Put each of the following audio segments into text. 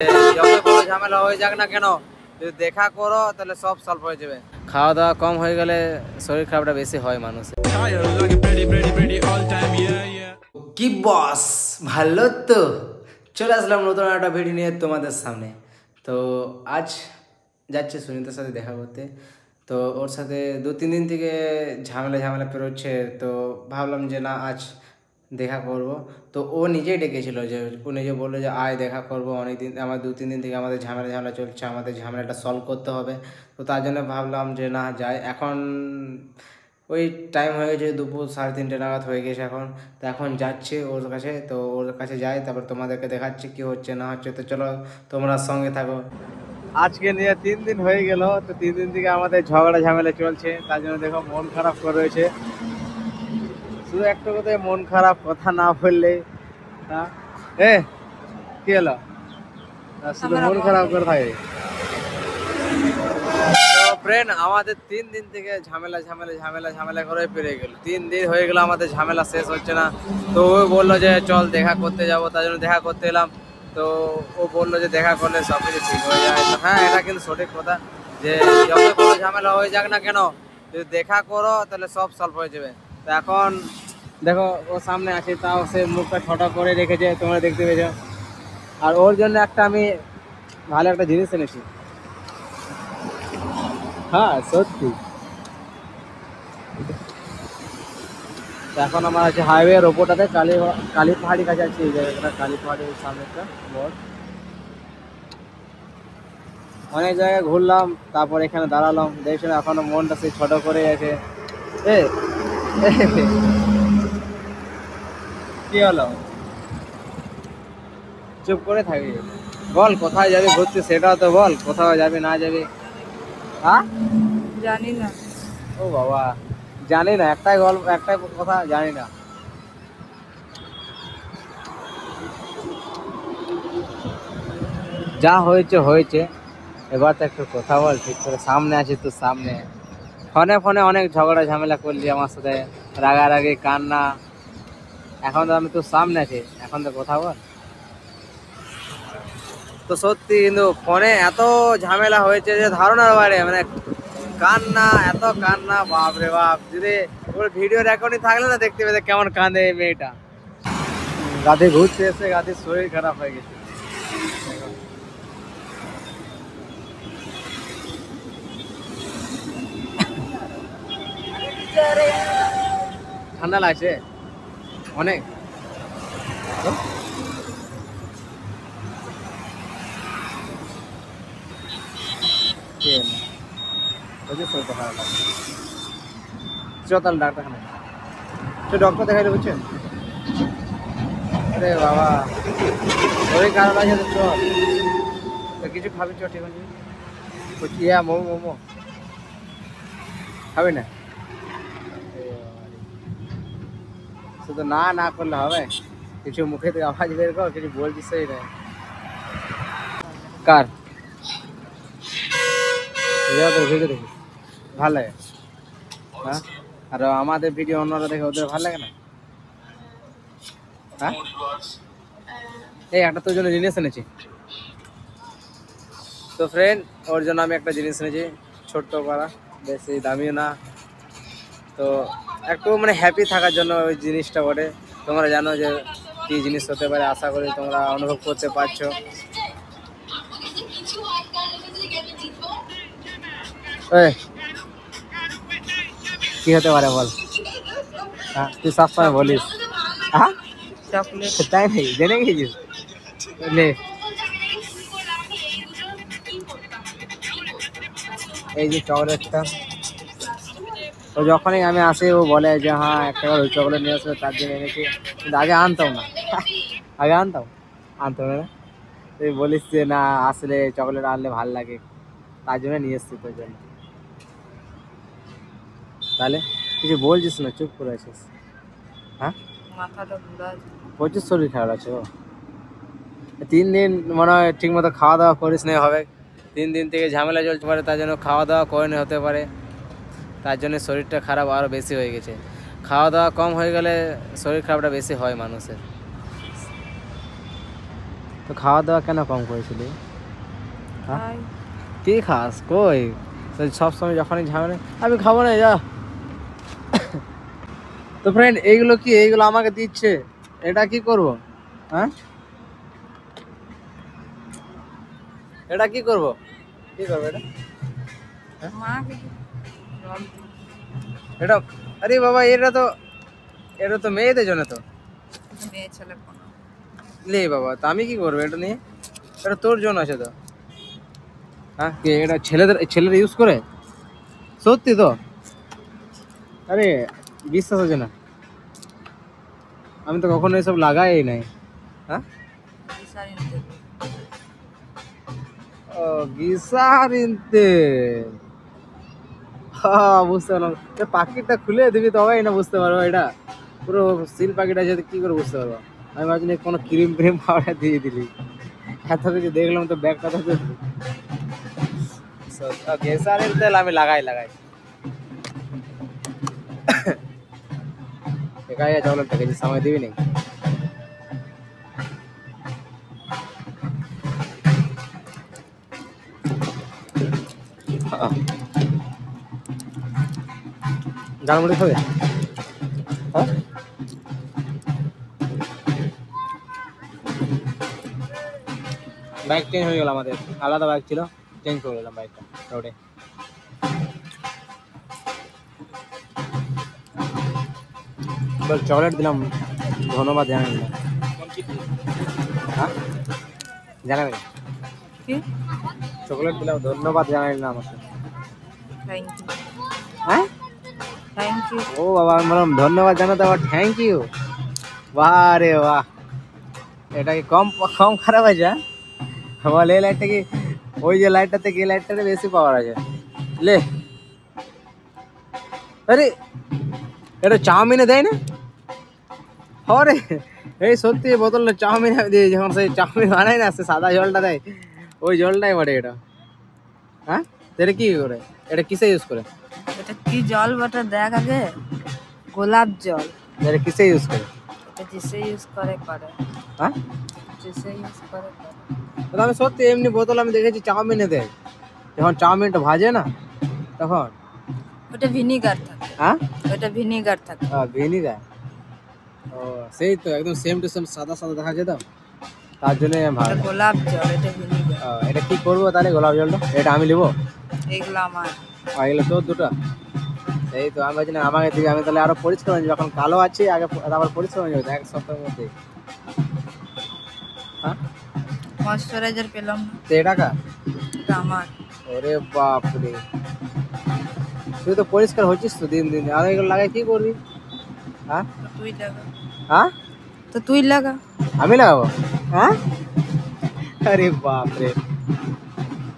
যত বড় ঝামেলা হয়ে যাক না কেন, যদি দেখা করো তাহলে সব সলভ হয়ে যাবে। খাওয়া দাওয়া কম হয়ে গেলে শরীর খারাপটা বেশি হয় মানুষের। কি বস, ভালো তো? চলে আসলাম নতুন একটা ভিডিও নিয়ে তোমাদের সামনে। তো আজ যাচ্ছে সুনিতার সাথে দেখা করতে। তো ওর সাথে 2-3 দিন থেকে ঝামেলা পেরোচ্ছে। তো ভাবলাম যে না, আজ দেখা করব। তো ও নিজেই ডেকেছিল, যে ও নিজে বললো যে আয় দেখা করবো, অনেকদিন আমার 2-3 দিন থেকে আমাদের ঝামেলা চলছে, আমাদের ঝামেলাটা সলভ করতে হবে। তো তার জন্য ভাবলাম যে না যাই। এখন ওই টাইম হয়ে গেছে, দুপুর 3:30 নাগাদ হয়ে গেছে এখন। তো এখন যাচ্ছে ওর কাছে। তো ওর কাছে যাই, তারপর তোমাদেরকে দেখাচ্ছি কি হচ্ছে না হচ্ছে। তো চলো তোমরা সঙ্গে থাকো। আজকে নিয়ে 3 দিন হয়ে গেল। তো 3 দিন থেকে আমাদের ঝামেলা চলছে, তার জন্য দেখো মন খারাপ করে রয়েছে। শুধু একটা কথায় মন খারাপ, কথা না বললে কি হলো, শুধু মন খারাপ করে থাকে। তো ফ্রেন্ড, আমাদের 3 দিন থেকে ঝামেলা করে পেরিয়ে গেল। 3 দিন হয়ে গেল আমাদের ঝামেলা শেষ হচ্ছে না। তো ও বললো যে চল দেখা করতে যাব, তার জন্য দেখা করতে এলাম। তো ও বললো যে দেখা করলে সব কিছু ঠিক হয়ে যায়। তো হ্যাঁ, এটা কিন্তু সঠিক কথা, যে যত বড় ঝামেলা হয়ে যাক না কেন, যদি দেখা করো তাহলে সব সলভ হয়ে যাবে। তো এখন দেখো ও সামনে আছে, তাও সে মুখটা ছোট করে রেখেছে, তোমরা দেখতে পেয়েছো। আর ওর জন্য একটা আমি ভালো একটা জিনিস এনেছি। হ্যাঁ সত্যি। এখন আমার আছে হাইওয়ের ওপরটাতে, কালী পাহাড়ি কাছে আছে। এই জায়গাটা কালী পাহাড়ির সামনে একটা মোড়। অনেক জায়গায় ঘুরলাম, তারপর এখানে দাঁড়ালাম, দেখছিলাম এখনো মনটা সেই ছোট করে আছে। এ কি হলো, চুপ করে থাকি? বল কোথায় যাবি ঘুরতে, সেটাও তো বল, কোথাও যাবি না যাবি? হ্যাঁ জানি না। ও বাবা, জানি না, একটাই গল্প, একটাই কথা, জানি না। যা হয়েছে হয়েছে, এবার তো একটু কথা বল ঠিক করে, সামনে আছি তো সামনে। ফোনে অনেক ঝগড়া ঝামেলা করলি আমার সাথে, রাগারাগি কান্না। এখন তো আমি তো সামনে আছি, এখন তো কথা বল। তো সত্যি কিন্তু ফোনে এত ঝামেলা হয়েছে যে ধারণার বাইরে, মানে কান্না, এত কান্না, বাপ রে বাপ। যদি ওর ভিডিও রেকর্ডিং থাকলে না, দেখতে পেতে কেমন কাঁদে এই মেয়েটা। গাধি ঘুরতে এসে গাধির শরীর খারাপ হয়ে গেছে। ঠান্ডা লাগছে অনেক। চল ডাক্তারখানা, ডক্টর দেখাইলে বুঝছেন। আরে বাবা, শরীর খারাপ আছে তো চল। তো কিছু খাবি চল, ঠিক আছে? ইয়া মোমো খাবি না? শুধু না না করলে হবে? কিছু মুখে থেকে আওয়াজ বের কর, কিছু বলছিস সেই না। কার ভিডিও দেখি ভালো লাগে? হ্যাঁ, আর আমাদের ভিডিও অন্যরা দেখে ওদের ভালো লাগে না? হ্যাঁ, এই একটা তোর জন্য জিনিস এনেছি। তো ফ্রেন্ড, ওর জন্য আমি একটা জিনিস এনেছি, ছোট্ট পাড়া, বেশি দামিও না। তো একটু মানে হ্যাপি থাকার জন্য ওই জিনিসটা বটে। তোমরা জানো যে কি জিনিস হতে পারে, আশা করি তোমরা অনুভব করতে পারছো। কি হতে পারে বল? হ্যাঁ, তুই সবসময় বলিস। হ্যাঁ, চকলেট। তাই নাকি? জেনে গেছিস? নে, এই যে চকলেটটা। তো যখনই আমি আসি ও বলে যে হ্যাঁ একটা ওই চকলেট নিয়ে আসবে, তার জন্য এনেছি। কিন্তু আগে আনতাম না, আগে আনতাম না। তুই বলিস যে না, আসলে চকলেট আনলে ভালো লাগে, তার জন্য নিয়ে এসছি তোর জন্য। তাহলে কিছু বলছিস না, চুপ করে আছিস? হ্যাঁ, মাথাটা ঘোরা। প্রচুর শরীর খারাপ আছে ও। 3 দিন মনে হয় ঠিক মতো খাওয়া দাওয়া করিস না হবে। 3 দিন থেকে ঝামেলা চলতে পারে, তার জন্য খাওয়া দাওয়া করে না হতে পারে, তার জন্য শরীরটা খারাপ আরও বেশি হয়ে গেছে। খাওয়া দাওয়া কম হয়ে গেলে শরীর খারাপটা বেশি হয় মানুষের। তো খাওয়া দাওয়া কেন কম করেছিলি? হ্যাঁ খাই কি খাস কই? তো সবসময় যখনই ঝামেলা আমি খাবো না যা। তো ফ্রেন্ড এইগুলো কি, এইগুলো আমাকে দিচ্ছে, এটা কি করব? হ্যাঁ এটা কি করব? কি করবো এটা? মাকে জল দিই। এটা আরে বাবা, এটা তো মেয়েদের জন্য তো। মেয়ে ছেলে কোনো লে বাবা, তো আমি কি করবো এটা নিয়ে? এটা তোর জন্য আছে তো। হ্যাঁ কি এটা ছেলেরা ইউজ করে? সত্যি তো? আরে বিশ্বাস হচ্ছে না, আমি তো কখনো এসব লাগাই নাই। হ্যাঁ বিশারিন দেবে। ও গিসারিনতে, হ্যাঁ বুঝতে পারলাম। পাখিটা খুলে দিবি তবেই না বুঝতে পারবো এটা পুরো সিল পাখিটা আছে, কি করে বুঝতে পারবো? আমি ভাবছি না কোনো ক্রিম ফ্রিম পাউডার দিয়ে দিলি। এত কিছু দেখলাম তো ব্যাগটা তো গেসারিন তেল আমি লাগাই একাই চকলেটটা কিছু সময় দিবি নি? ঝালমুড়ি খাবে? হ্যাঁ বাইক চেঞ্জ হয়ে গেল আমাদের, আলাদা বাইক ছিল, চেঞ্জ করে দিলাম বাইকটা রোডে। বল চকলেট দিলাম, ধন্যবাদ জানাই না। হ্যাঁ জানাবি না? কি চকলেট দিলাম, ধন্যবাদ জানাই না আমাকে? থ্যাংক ইউ হ্যাঁ থ্যাংক ইউ। ও বাবা, আমি বললাম ধন্যবাদ জানাতে আবার থ্যাংক ইউ? বাহ রে বাহ, এটা কি কম কম খারাপ আছে? হ্যাঁ বল, এই লাইটটা কি ওই যে লাইটটা থেকে এই লাইটটাতে বেশি পাওয়ার আছে? লে আরে এটা চাউমিনে দেয় না? আরে এই সত্যি বোতলটা চাউমিন দিয়ে, যখন সেই চাউমিন বানায় না সে সাদা জলটা দেয়, ওই জলটাই বটে এটা। হ্যাঁ তো এটা কি করে, এটা কিসে ইউজ করে? এটা কি জল বটে দেখ আগে। গোলাপ জল। এটা কিসে ইউজ করে? এটা जिसे यूज করে হ্যাঁ जिसे यूज করে তো আমি সত্যি এমনি বোতল আমি দেখেছি চাউমিনে দেয়, যখন চাউমিনটা ভাজে না তখন। ওটা ভিনিগার থাকে। হ্যাঁ ওটা ভিনিগার থাকে। ভিনিগার। ও সেই তো একদম সেম টু সেম সাদা সাদা দেখা যায় তো, তার জন্য এটা ভালো। গোলাপ জল, এটা ভিনিগার। এটা কি করবো তাহলে গোলাপ জলটা? এটা আমি নেবো? এগুলো আমার। এগুলো তোর দুটো? এই তো আমি ভাবছি না আমাকে দিবি, আমি তাহলে আরো পরিষ্কার হয়ে যাবে। এখন কালো আছে আগে, আবার পরিষ্কার হয়ে যাবে এক সপ্তাহের মধ্যে। হ্যাঁ ময়শ্চারাইজার পেলাম না। তো এটা কার? এটা আমার। ওরে বাপ রে, তুই তো পরিষ্কার হচ্ছিস তো দিন দিন, আর এগুলো লাগাই কি করবি? হ্যাঁ তো তুই লাগা। হ্যাঁ তো তুই লাগা। আমি লাগাবো? হ্যাঁ আরে বাপ রে,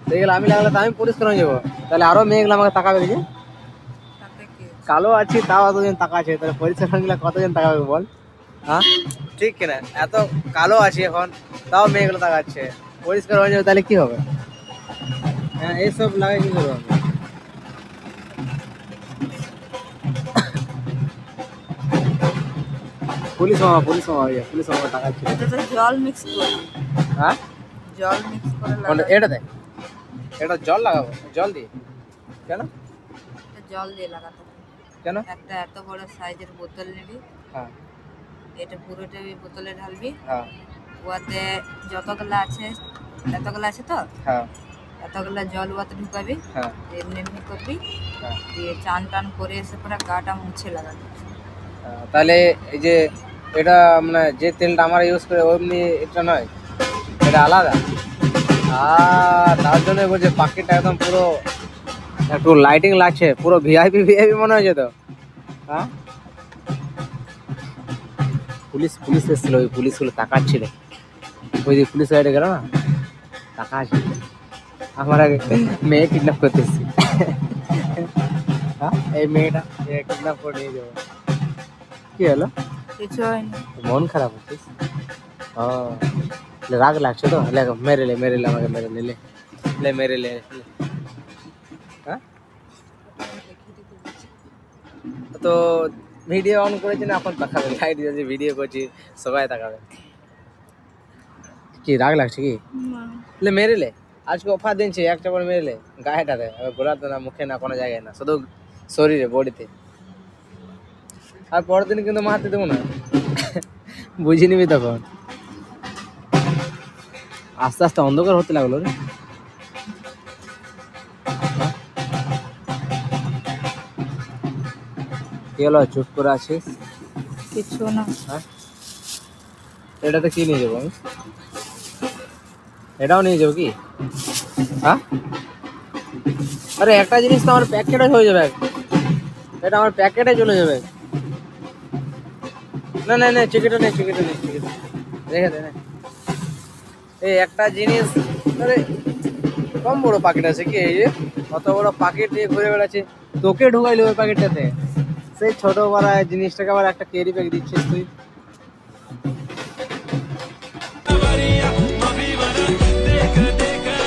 তো এগুলো আমি লাগালে তো আমি পরিষ্কার হয়ে যাবো, তাহলে আরো মেয়েগুলো আমাকে তাকাবে যে তাতে কি? কালো আছি তাও এতজন তাকাচ্ছে, তাহলে পরিষ্কার হয়ে গেলে কতজন তাকাবে বল? হ্যাঁ ঠিক কিনা? এত কালো আছি এখন তাও মেয়েগুলো তাকাচ্ছে, পরিষ্কার হয়ে যাবে তাহলে কি হবে? হ্যাঁ এইসব লাগাই কি করবো আমি? পুলিশ মামা তাকাচ্ছে। এটা তো জল মিক্স করে। হ্যাঁ জল মিক্স করে কোনটা? লাগা। এটা দেখ, এটা জল লাগাবো? জল দিয়ে কেন? এটা জল দিয়ে লাগাতে হবে। কেন? একটা এত বড় সাইজের বোতল নিবি। হ্যাঁ এটা পুরোটা ওই বোতলে ঢালবি। হ্যাঁ ওতে যতগুলো আছে, এতগুলো আছে তো, হ্যাঁ এতগুলো জল ওতে ঢুকাবি। হ্যাঁ এমনি এমনি করবি, হ্যাঁ দিয়ে চান টান করে এসে পরে গাটা মুছে লাগাবি। তাহলে এই যে এটা মানে যে তেলটা আমরা ইউজ করে অমনি এটা নয়, এটা আলাদা। তার জন্য বলছে পাখিটা একদম পুরো একটু লাইটিং লাগছে, পুরো ভিআইপি ভিআইপি মনে হচ্ছে তো। হ্যাঁ পুলিশ এসেছিল, ওই পুলিশগুলো তাকাচ্ছিল, ওই যে পুলিশ গাড়িটা গেল না, তাকাচ্ছে আমার আগে মেয়ে কিডন্যাপ করতে এসেছি। হ্যাঁ এই মেয়েটা কিডন্যাপ করে নিয়ে যাবো। কি হলো? কিছু হয়নি। মন খারাপ হচ্ছিস? ও রাগ লাগছে তো, মেরে লে আমাকে মেরে মেরে লে। হ্যাঁ তো ভিডিও অন করেছি না, এখন তাকাবে, লাইট যদি ভিডিও করছি সবাই তাকাবে। কি রাগ লাগছে কি? না। লে মেরে লে, আজকে অফার দিনছে, একটা বার মেরে লে গায়েটাতে, গোড়াতে না, মুখে না, কোনো জায়গায় না, শুধু শরীরে, বডিতে। আর পরের দিন কিন্তু মারতে দেবো না, বুঝে নিবি তখন। আস্তে আস্তে অন্ধকার হতে লাগলো রে। কি হলো, চুপ করে আছিস? কিছু না। হ্যাঁ, এটাতে কি নিয়ে যাবো আমি? এটাও নিয়ে যাবো কি? হ্যাঁ, আরে একটা জিনিস তো আমার প্যাকেটে হয়ে যাবে, এটা আমার প্যাকেটে চলে যাবে। না না না, চিকেটে নেই, চিকেটে নেই, চিকেটে রেখে দে না। এই একটা জিনিস, আরে কম বড় প্যাকেট আছে কি? এই যে অত বড় প্যাকেট নিয়ে ঘুরে বেড়াচ্ছে, তোকে ঢুকাইলো ওই প্যাকেটটাতে। সেই ছোট বড় জিনিসটাকে আবার একটা ক্যারি ব্যাগ দিচ্ছিস তুই।